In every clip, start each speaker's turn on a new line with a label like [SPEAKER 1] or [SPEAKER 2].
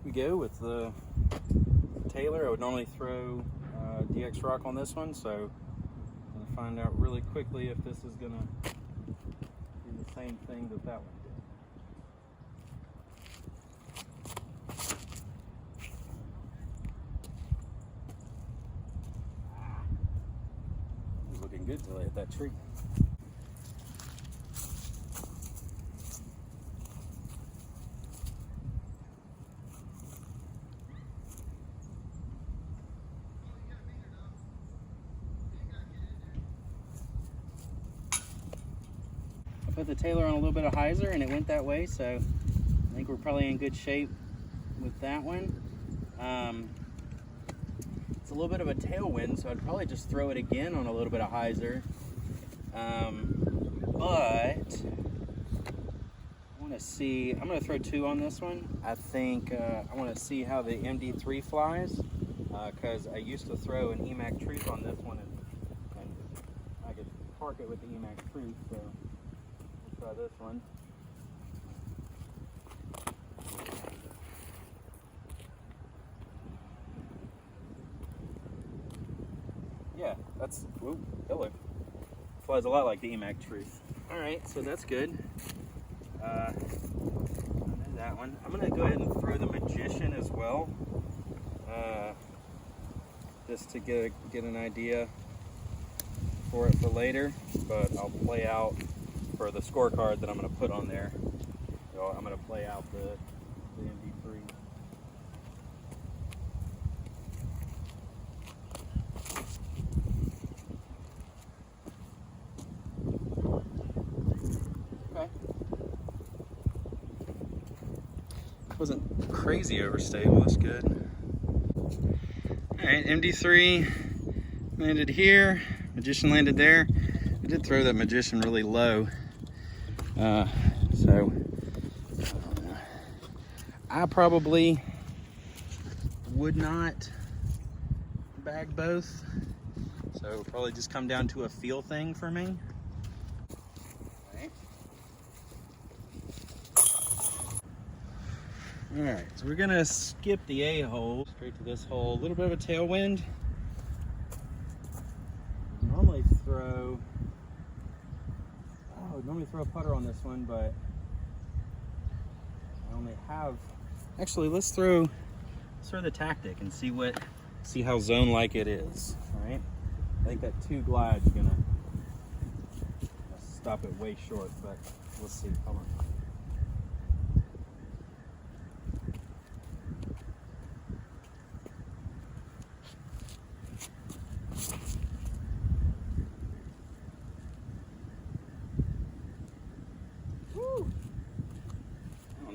[SPEAKER 1] we go with the Taylor. I would normally throw DX Rock on this one, so I'm going to find out really quickly if this is going to do the same thing that that one did. It was looking good till I hit that tree. Put the Taylor on a little bit of hyzer and it went that way, so I think we're probably in good shape with that one. It's a little bit of a tailwind, so I'd probably just throw it again on a little bit of hyzer. But I want to see, I'm going to throw 2 on this one. I think I want to see how the MD3 flies, because I used to throw an EMAC Truth on this one, and I could park it with the EMAC Truth, so try this one. Yeah, that's, whoa, hello. Flies a lot like the EMAC Truth. All right, so that's good. I know that one. I'm gonna go ahead and throw the Magician as well, just to get an idea for it for later, but I'll play out for the scorecard that I'm going to put on there. So I'm going to play out the MD3. Okay. Wasn't crazy overstable, that's good. Alright, MD3 landed here, Magician landed there. I did throw that Magician really low. So I probably would not bag both. So it'll probably just come down to a feel thing for me. Alright, so we're gonna skip the A-hole straight to this hole. A little bit of a tailwind. Normally throw a putter on this one, but I only have, actually let's throw the Tactic and see how zone like it is. All right, I think that 2 glide's gonna stop it way short, but we'll see. Hold on.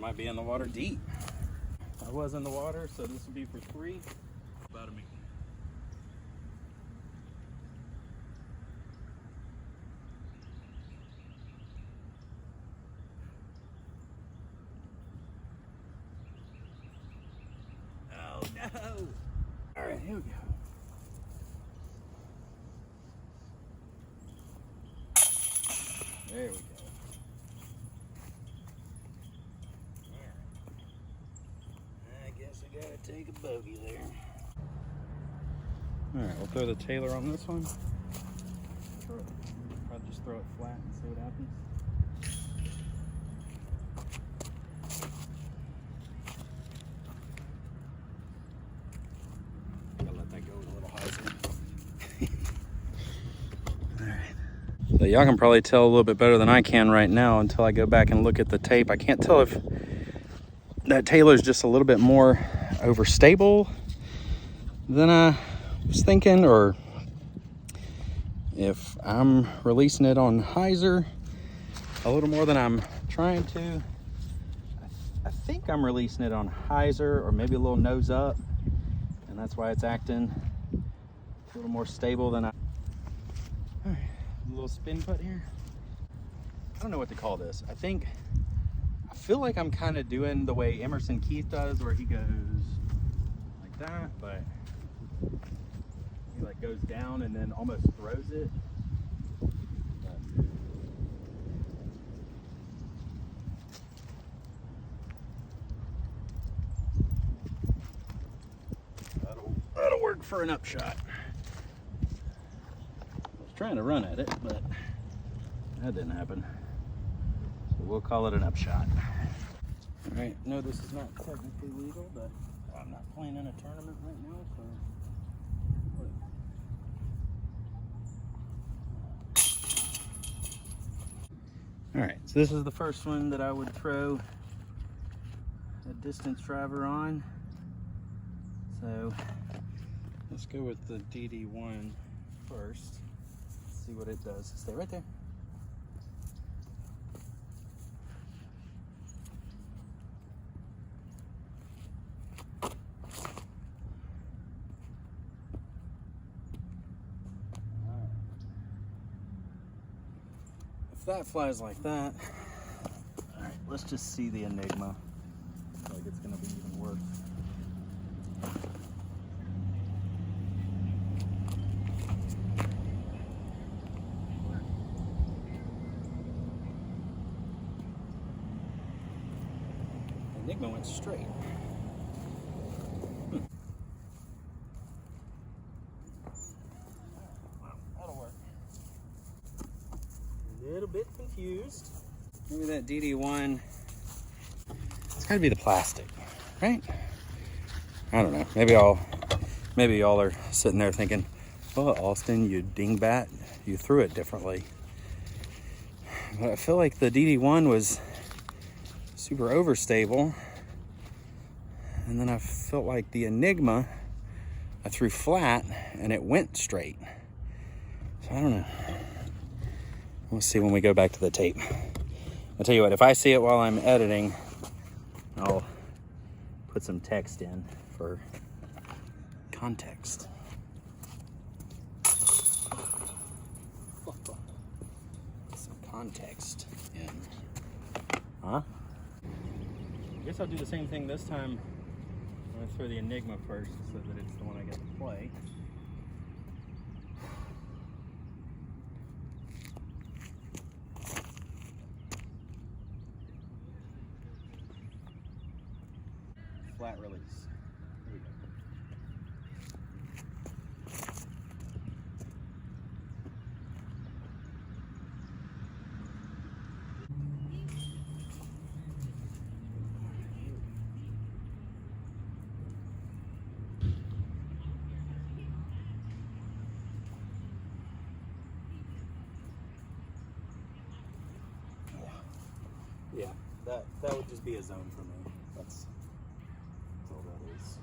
[SPEAKER 1] Might be in the water deep. I was in the water, so this will be for 3. About a minute. Oh no! All right, here we go. There we go. Gotta take a bogey there. Alright, we'll throw the Taylor on this one. Probably just throw it flat and see what happens. Gotta let that go a little higher. Alright. So y'all can probably tell a little bit better than I can right now until I go back and look at the tape. I can't tell if that Taylor's just a little bit more overstable than I was thinking, or if I'm releasing it on hyzer a little more than I'm trying to. I think I'm releasing it on hyzer, or maybe a little nose up, and that's why it's acting a little more stable than I. All right, a little spin putt here. I don't know what to call this. I feel like I'm kind of doing the way Emerson Keith does, where he goes like that, but he like goes down and then almost throws it. for an upshot. I was trying to run at it, but that didn't happen. So we'll call it an upshot. All right, no, this is not technically legal, but I'm not playing in a tournament right now, so. All right, so this is the first one that I would throw a distance driver on. So let's go with the DD1 first. See what it does. Stay right there. If that flies like that, all right, let's just see the Enigma. I feel like it's gonna be even worse. Enigma went straight. That'll work. A little bit confused. Maybe that DD1, it's gotta be the plastic, right? I don't know. Maybe y'all are sitting there thinking, well, Austin, you dingbat, you threw it differently. But I feel like the DD1 was super overstable, and then I felt like the Enigma I threw flat and it went straight. So I don't know. We'll see when we go back to the tape. I'll tell you what, if I see it while I'm editing, I'll put some text in for context. Some context in. Huh? I guess I'll do the same thing this time. I'm gonna throw the Enigma first so that it's the one I get to play. Flat release. Here we go. Yeah, that would just be a zone for me. That's all that is.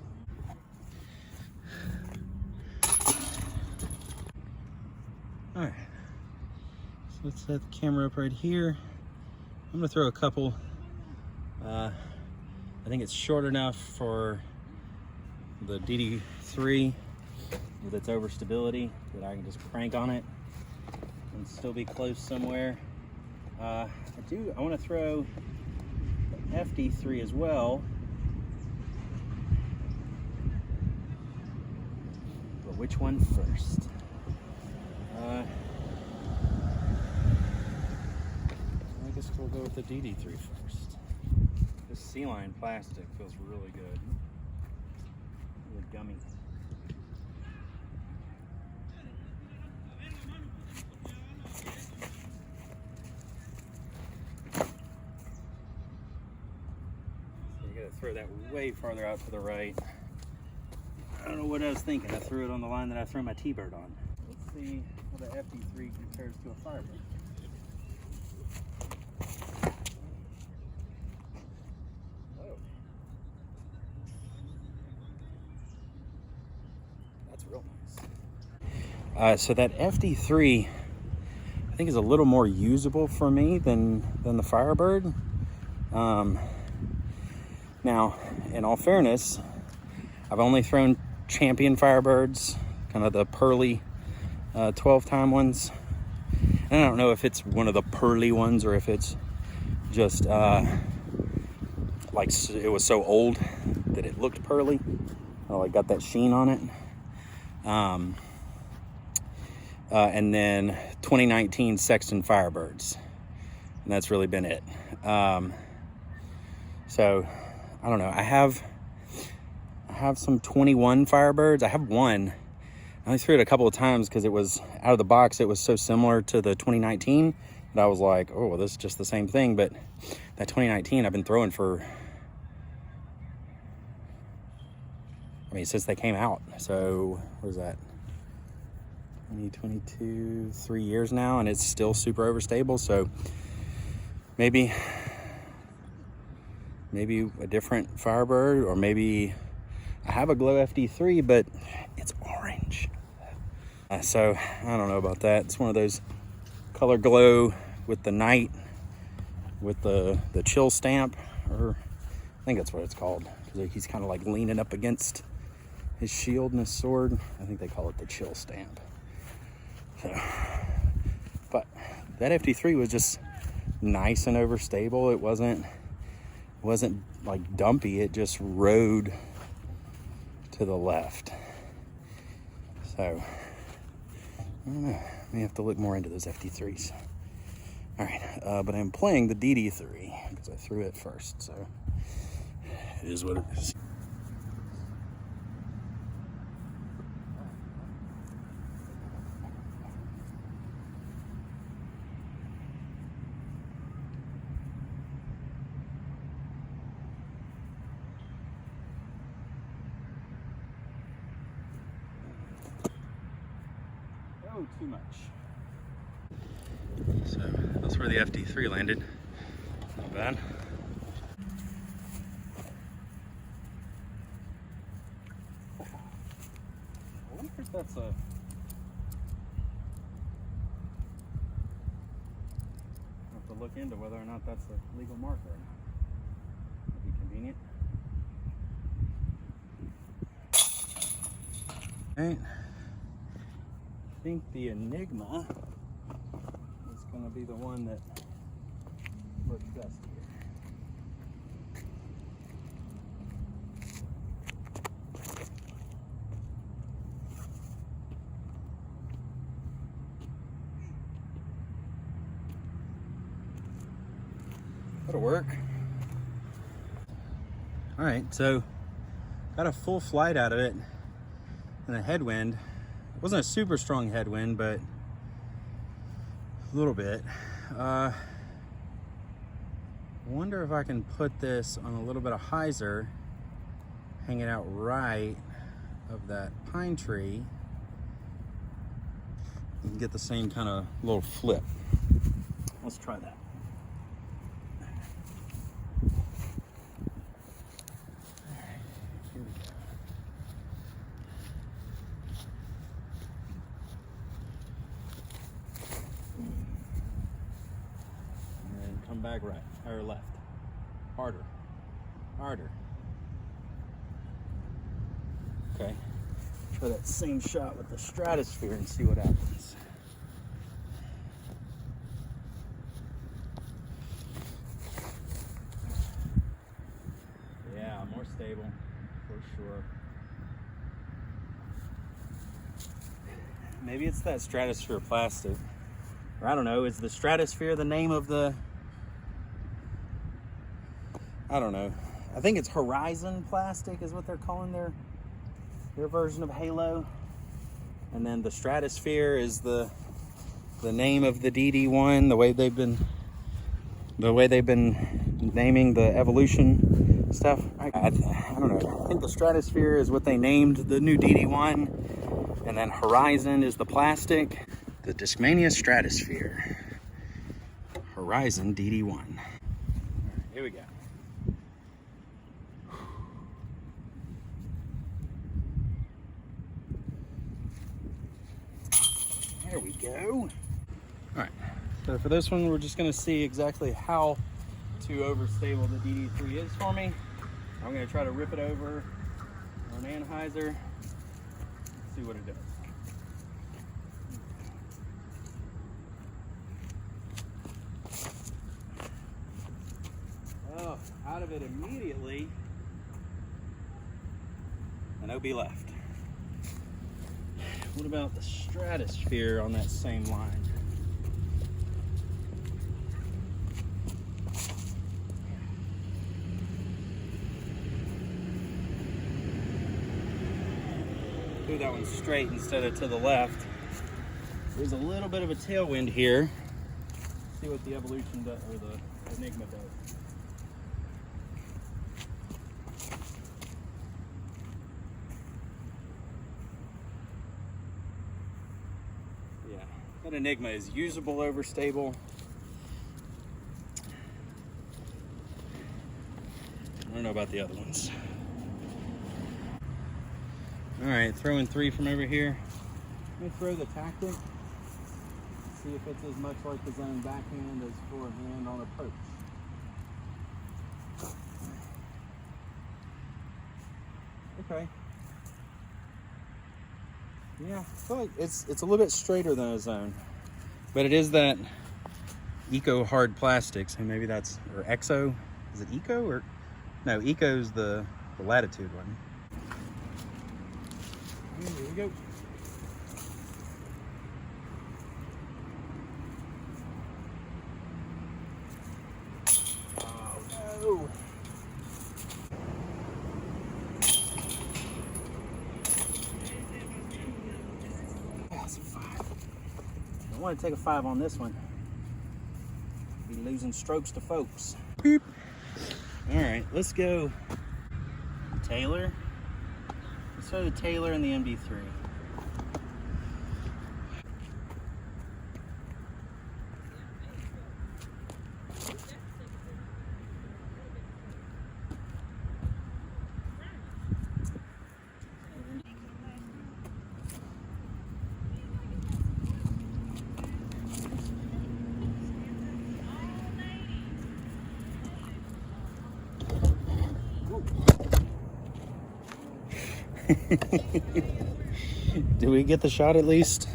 [SPEAKER 1] All right, so let's set the camera up right here. I'm gonna throw a couple. I think it's short enough for the DD3 with its overstability that I can just crank on it and still be close somewhere. I want to throw the FD3 as well, but which one first? I guess we'll go with the DD3 first. This C-line plastic feels really good. Really gummy. Throw that way farther out to the right. I don't know what I was thinking. I threw it on the line that I threw my T-bird on. Let's see how the FD3 compares to a Firebird. Oh. That's real nice. So that FD3, I think, is a little more usable for me than the Firebird. Now, in all fairness, I've only thrown champion Firebirds, kind of the pearly 12-time ones. And I don't know if it's one of the pearly ones or if it's just like it was so old that it looked pearly. Oh, I got that sheen on it. And then 2019 Sexton Firebirds. And that's really been it. So I don't know. I have have some 21 Firebirds. I have one. I only threw it a couple of times because it was out of the box. It was so similar to the 2019 that I was like, oh, well, this is just the same thing. But that 2019 I've been throwing for, I mean, since they came out. So what is that? 2022, 3 years now, and it's still super overstable. So maybe a different Firebird, or maybe I have a Glow FD3, but it's orange. So I don't know about that. It's one of those color glow with the night, with the chill stamp, or I think that's what it's called, because he's kind of like leaning up against his shield and his sword. I think they call it the chill stamp. So, but that FD3 was just nice and overstable. It wasn't like dumpy. It just rode to the left. So I don't know. I may have to look more into those FD3s. All right, but I'm playing the DD3 because I threw it first. So it is what it is. Too much. So that's where the FD3 landed. Not bad. I wonder if that's a... I have to look into whether or not that's a legal marker or not. Would be convenient. All right. I think the Enigma is going to be the one that works best here. That'll work. All right, so got a full flight out of it and a headwind. It wasn't a super strong headwind, but a little bit. Wonder if I can put this on a little bit of hyzer, hang it out right of that pine tree, and get the same kind of little flip. Let's try that. Back right or left. Harder. Okay. Try that same shot with the Stratosphere and see what happens. Yeah, more stable for sure. Maybe it's that Stratosphere plastic. Or I don't know, is the Stratosphere the name of the... I don't know. I think it's Horizon plastic is what they're calling their version of Halo. And then the Stratosphere is the name of the DD1, the way they've been naming the evolution stuff. I don't know. I think the Stratosphere is what they named the new DD1, and then Horizon is the plastic. The Discmania Stratosphere. Horizon DD1. All right, here we go. There we go. All right, so for this one, we're just gonna see exactly how too overstable the DD3 is for me. I'm gonna try to rip it over on an anhyzer, see what it does. Oh, out of it immediately, an OB left. What about the Stratosphere on that same line? do that one straight instead of to the left. There's a little bit of a tailwind here. Let's see what the Evolution does, or the Enigma does. Yeah, that Enigma is usable over stable. I don't know about the other ones. All right, throwing 3 from over here. Let me throw the Tactic. See if it's as much like the zone backhand as forehand on approach. Okay. Yeah, I feel like it's a little bit straighter than a zone, but it is that Eco hard plastics, and maybe that's, or Exo. Is it Eco or no? Eco's the Latitude one. Here we go. Oh no! That's a 5. I want to take a 5 on this one. Be losing strokes to folks. Beep. All right, let's go Taylor. Let's throw the Taylor and the MD3. Did we get the shot at least?